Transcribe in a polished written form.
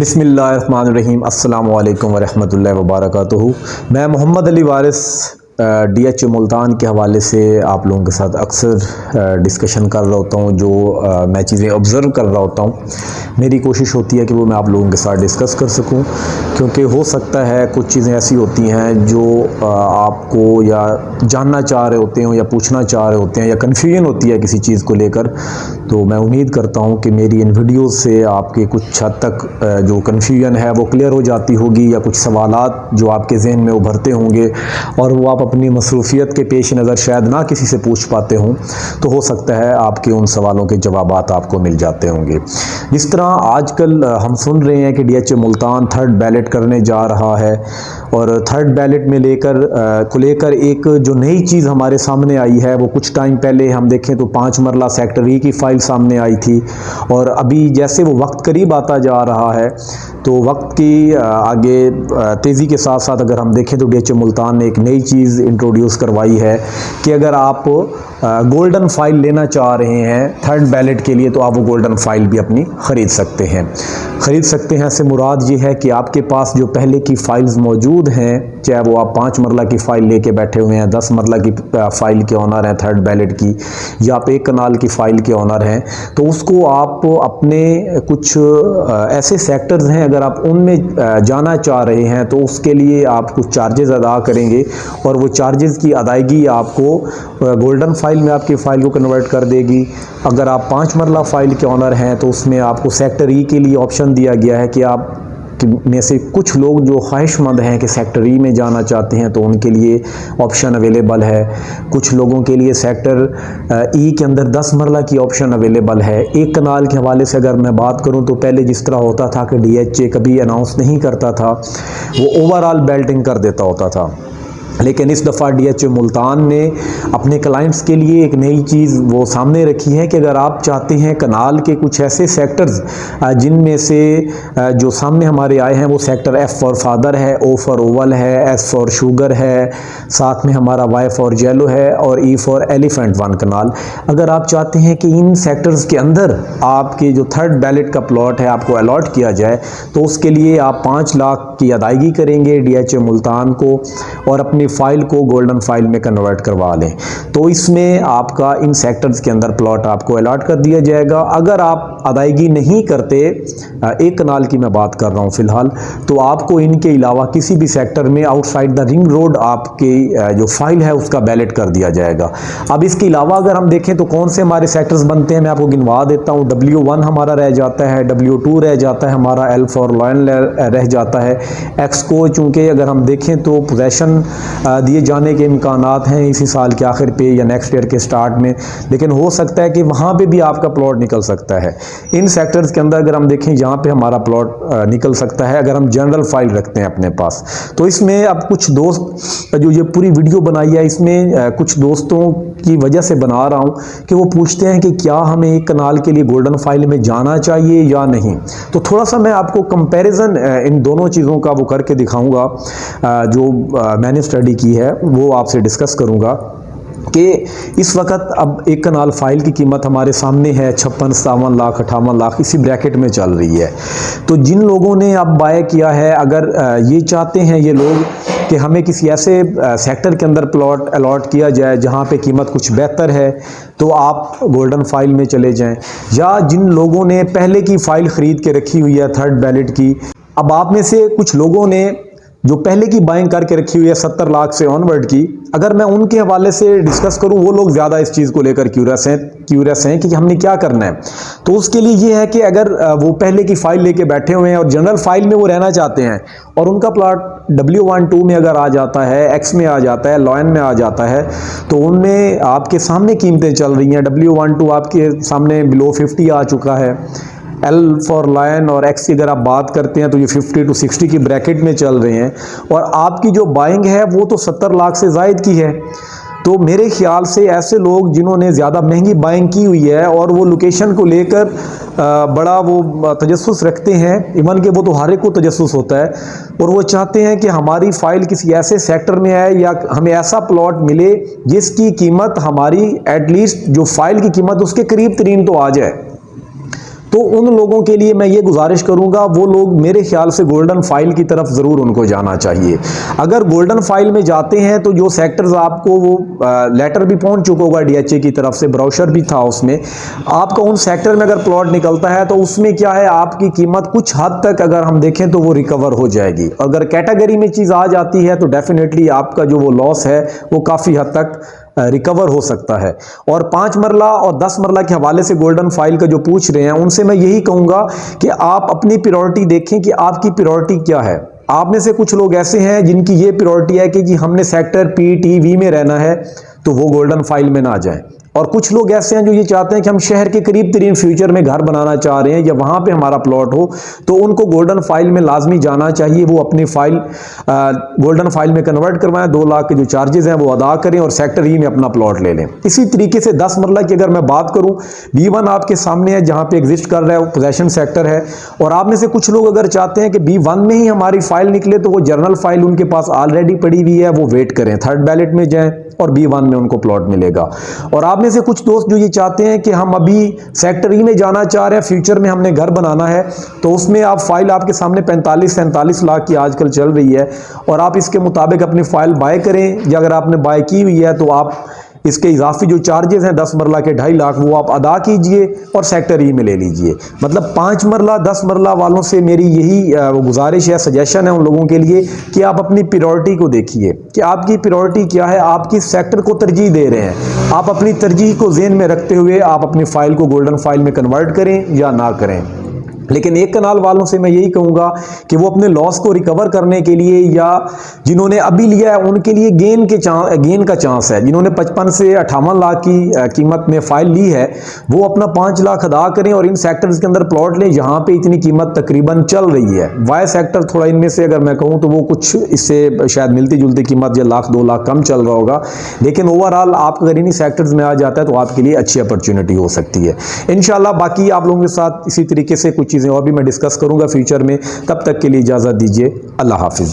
बिस्मिल्लाहिर्रहमानिर्रहीम अस्सलामु अलैकुम वरहमतुल्लाहि वबरकातुहू। मैं मोहम्मद अली वारिस DH मुल्तान के हवाले से आप लोगों के साथ अक्सर डिस्कशन कर रहा होता हूँ। जो मैं चीज़ें ऑब्ज़र्व कर रहा होता हूँ, मेरी कोशिश होती है कि वो मैं आप लोगों के साथ डिस्कस कर सकूँ, क्योंकि हो सकता है कुछ चीज़ें ऐसी होती हैं जो आपको या जानना चाह रहे होते हैं या पूछना चाह रहे होते हैं या कन्फ्यूजन होती है किसी चीज़ को लेकर। तो मैं उम्मीद करता हूँ कि मेरी इन वीडियोज़ से आपके कुछ हद तक जो कन्फ्यूजन है वो क्लियर हो जाती होगी, या कुछ सवालात जो आपके जहन में उभरते होंगे और वो आप अपनी मसरूफियत के पेश नज़र शायद ना किसी से पूछ पाते हों, तो हो सकता है आपके उन सवालों के जवाबात आपको मिल जाते होंगे। जिस तरह आजकल हम सुन रहे हैं कि DH मुल्तान थर्ड बैलेट करने जा रहा है, और थर्ड बैलेट में लेकर एक जो नई चीज़ हमारे सामने आई है, वो कुछ टाइम पहले हम देखें तो 5 मरला सेक्टर E की फ़ाइल सामने आई थी, और अभी जैसे वो वक्त करीब आता जा रहा है तो वक्त की आगे तेज़ी के साथ साथ अगर हम देखें तो DH मुल्तान ने एक नई चीज़ इंट्रोड्यूस करवाई है कि अगर आप गोल्डन फाइल लेना चाह रहे हैं थर्ड बैलेट के लिए, तो आप वो गोल्डन फाइल भी अपनी ख़रीद सकते हैं। से मुराद ये है कि आपके पास जो पहले की फ़ाइल्स मौजूद हैं, चाहे वो आप 5 मरला की फ़ाइल लेके बैठे हुए हैं, 10 मरला की फ़ाइल के ऑनर हैं थर्ड बैलेट की, या आप 1 कनाल की फ़ाइल के ऑनर हैं, तो उसको आप अपने कुछ ऐसे सेक्टर्स हैं अगर आप उनमें जाना चाह रहे हैं, तो उसके लिए आप कुछ चार्जेस अदा करेंगे, और वो चार्जेस की अदायगी आपको गोल्डन फाइल में आपकी फ़ाइल को कन्वर्ट कर देगी। अगर आप 5 मरला फ़ाइल के ऑनर हैं तो उसमें आपको सेक्टर E के लिए ऑप्शन दिया गया है कि आप में से कुछ लोग जो ख्वाहिशमंद हैं कि सेक्टर E में जाना चाहते हैं, तो उनके लिए ऑप्शन अवेलेबल है। कुछ लोगों के लिए सेक्टर E के अंदर 10 मरला की ऑप्शन अवेलेबल है। 1 कनाल के हवाले से अगर मैं बात करूं तो पहले जिस तरह होता था कि DH कभी अनाउंस नहीं करता था, वो ओवरऑल बेल्टिंग कर देता होता था, लेकिन इस दफ़ा DH मुल्तान ने अपने क्लाइंट्स के लिए एक नई चीज़ वो सामने रखी है कि अगर आप चाहते हैं कनाल के कुछ ऐसे सेक्टर्स जिनमें से जो सामने हमारे आए हैं वो सेक्टर F फॉर फादर है, O फॉर ओवल है, S फॉर शुगर है, साथ में हमारा Y फॉर येलो है, और E फॉर एलिफेंट 1 कनाल। अगर आप चाहते हैं कि इन सेक्टर्स के अंदर आपके जो थर्ड बैलेट का प्लॉट है आपको अलॉट किया जाए, तो उसके लिए आप 5 लाख की अदायगी करेंगे DH मुल्तान को, और अपनी फ़ाइल को गोल्डन फाइल में कन्वर्ट करवा लें, तो इसमें आपका इन सेक्टर्स के अंदर प्लॉट आपको अलॉट कर दिया जाएगा। अगर आप अदायगी नहीं करते, 1 कनाल की मैं बात कर रहा हूँ फ़िलहाल, तो आपको इनके अलावा किसी भी सेक्टर में आउटसाइड द रिंग रोड आपकी जो फाइल है उसका बैलेट कर दिया जाएगा। अब इसके अलावा अगर हम देखें तो कौन से हमारे सेक्टर्स बनते हैं, मैं आपको गिनवा देता हूँ। W1 हमारा रह जाता है, W2 रह जाता है, हमारा L फॉर लॉयन रह जाता है। X को चूँकि अगर हम देखें तो पोजेशन दिए जाने के इम्कानात हैं इसी साल के आखिर पे या नेक्स्ट ईयर के स्टार्ट में, लेकिन हो सकता है कि वहाँ पे भी आपका प्लॉट निकल सकता है। इन सेक्टर्स के अंदर अगर हम देखें यहाँ पे हमारा प्लॉट निकल सकता है अगर हम जनरल फाइल रखते हैं अपने पास। तो इसमें अब कुछ दोस्त जो ये पूरी वीडियो बनाई है, इसमें कुछ दोस्तों की वजह से बना रहा हूँ कि वो पूछते हैं कि क्या हमें 1 कनाल के लिए गोल्डन फाइल में जाना चाहिए या नहीं। तो थोड़ा सा मैं आपको कंपैरिजन इन दोनों चीज़ों का वो करके दिखाऊंगा, जो मैंने स्टडी की है वो आपसे डिस्कस करूंगा कि इस वक्त अब 1 कनाल फाइल की कीमत हमारे सामने है 56, 57 लाख, 58 लाख, इसी ब्रैकेट में चल रही है। तो जिन लोगों ने अब बाय किया है, अगर ये चाहते हैं ये लोग कि हमें किसी ऐसे सेक्टर के अंदर प्लॉट अलॉट किया जाए जहां पे कीमत कुछ बेहतर है, तो आप गोल्डन फाइल में चले जाएं। या जिन लोगों ने पहले की फ़ाइल ख़रीद के रखी हुई है थर्ड बैलेट की, अब आप में से कुछ लोगों ने जो पहले की बाइंग करके रखी हुई है 70 लाख से ऑनवर्ड की, अगर मैं उनके हवाले से डिस्कस करूं, वो लोग ज़्यादा इस चीज़ को लेकर क्यूरियस हैं कि हमने क्या करना है। तो उसके लिए ये है कि अगर वो पहले की फ़ाइल लेके बैठे हुए हैं और जनरल फाइल में वो रहना चाहते हैं, और उनका प्लॉट W12 में अगर आ जाता है, X में आ जाता है, लॉयन में आ जाता है, तो उनमें आपके सामने कीमतें चल रही हैं। W12 आपके सामने बिलो 50 आ चुका है। L फॉर लायन और X की अगर आप बात करते हैं तो ये 50 to 60 की ब्रैकेट में चल रहे हैं, और आपकी जो बाइंग है वो तो 70 लाख से ज़ायद की है। तो मेरे ख्याल से ऐसे लोग जिन्होंने ज़्यादा महंगी बाइंग की हुई है और वो लोकेशन को लेकर बड़ा वो तजस्सुस रखते हैं, इवन कि वो तो हर एक को तजस्सुस होता है, और वो चाहते हैं कि हमारी फ़ाइल किसी ऐसे सेक्टर में आए या हमें ऐसा प्लॉट मिले जिसकी कीमत हमारी एटलीस्ट जो फ़ाइल की कीमत उसके करीब तरीन तो आ जाए। तो उन लोगों के लिए मैं ये गुजारिश करूंगा, वो लोग मेरे ख्याल से गोल्डन फाइल की तरफ ज़रूर उनको जाना चाहिए। अगर गोल्डन फाइल में जाते हैं तो जो सेक्टर्स आपको वो लेटर भी पहुंच चुका होगा डीएचए की तरफ से, ब्रोशर भी था उसमें, आपका उन सेक्टर में अगर प्लॉट निकलता है तो उसमें क्या है, आपकी कीमत कुछ हद तक अगर हम देखें तो वो रिकवर हो जाएगी। अगर कैटेगरी में चीज़ आ जाती है तो डेफिनेटली आपका जो वो लॉस है वो काफ़ी हद तक रिकवर हो सकता है। और 5 मरला और 10 मरला के हवाले से गोल्डन फाइल का जो पूछ रहे हैं, उनसे मैं यही कहूँगा कि आप अपनी प्रायोरिटी देखें कि आपकी प्रायोरिटी क्या है। आप में से कुछ लोग ऐसे हैं जिनकी ये प्रायोरिटी है कि जी हमने सेक्टर पी टी वी में रहना है, तो वो गोल्डन फाइल में ना जाएं। और कुछ लोग ऐसे हैं जो ये चाहते हैं कि हम शहर के करीब तरीन फ्यूचर में घर बनाना चाह रहे हैं या वहाँ पे हमारा प्लॉट हो, तो उनको गोल्डन फाइल में लाजमी जाना चाहिए। वो अपनी फाइल गोल्डन फाइल में कन्वर्ट करवाएं, 2 लाख के जो चार्जेस हैं वो अदा करें और सेक्टर ई में अपना प्लॉट ले लें। इसी तरीके से 10 मरला की अगर मैं बात करूँ, B1 आपके सामने है जहाँ पे एग्जिस्ट कर रहा है, पोजेशन सेक्टर है। और आप में से कुछ लोग अगर चाहते हैं कि B1 में ही हमारी फाइल निकले, तो वो जर्नल फाइल उनके पास ऑलरेडी पड़ी हुई है, वो वेट करें, थर्ड बैलेट में जाएं और B1 में उनको प्लॉट मिलेगा। और आप में से कुछ दोस्त जो ये चाहते हैं कि हम अभी सेक्टर ई में जाना चाह रहे हैं, फ्यूचर में हमने घर बनाना है, तो उसमें आप फाइल आपके सामने 45-47 लाख की आजकल चल रही है और आप इसके मुताबिक अपनी फाइल बाय करें, या अगर आपने बाय की हुई है तो आप इसके इजाफी जो चार्जेस हैं 10 मरला के 2.5 लाख वो आप अदा कीजिए और सेक्टर ई में ले लीजिए। मतलब 5 मरला 10 मरला वालों से मेरी यही गुजारिश है, सजेशन है उन लोगों के लिए कि आप अपनी प्रायोरिटी को देखिए कि आपकी प्रायोरिटी क्या है, आप किस सेक्टर को तरजीह दे रहे हैं। आप अपनी तरजीह को ज़हन में रखते हुए आप अपनी फाइल को गोल्डन फाइल में कन्वर्ट करें या ना करें। लेकिन एक कनाल वालों से मैं यही कहूँगा कि वो अपने लॉस को रिकवर करने के लिए, या जिन्होंने अभी लिया है उनके लिए गेन का चांस है, जिन्होंने 55 से 58 लाख की कीमत में फाइल ली है, वो अपना 5 लाख अदा करें और इन सेक्टर्स के अंदर प्लॉट लें जहाँ पे इतनी कीमत तकरीबन चल रही है। वाई सेक्टर थोड़ा इनमें से अगर मैं कहूँ तो वो कुछ इससे शायद मिलती जुलती कीमत या 1-2 लाख कम चल रहा होगा, लेकिन ओवरऑल आप अगर इन्हीं सेक्टर्स में आ जाता है तो आपके लिए अच्छी अपॉर्चुनिटी हो सकती है। इंशाल्लाह बाकी आप लोगों के साथ इसी तरीके से कुछ चीज़ें और भी मैं डिस्कस करूंगा फ्यूचर में। तब तक के लिए इजाज़त दीजिए। अल्लाह हाफिज़।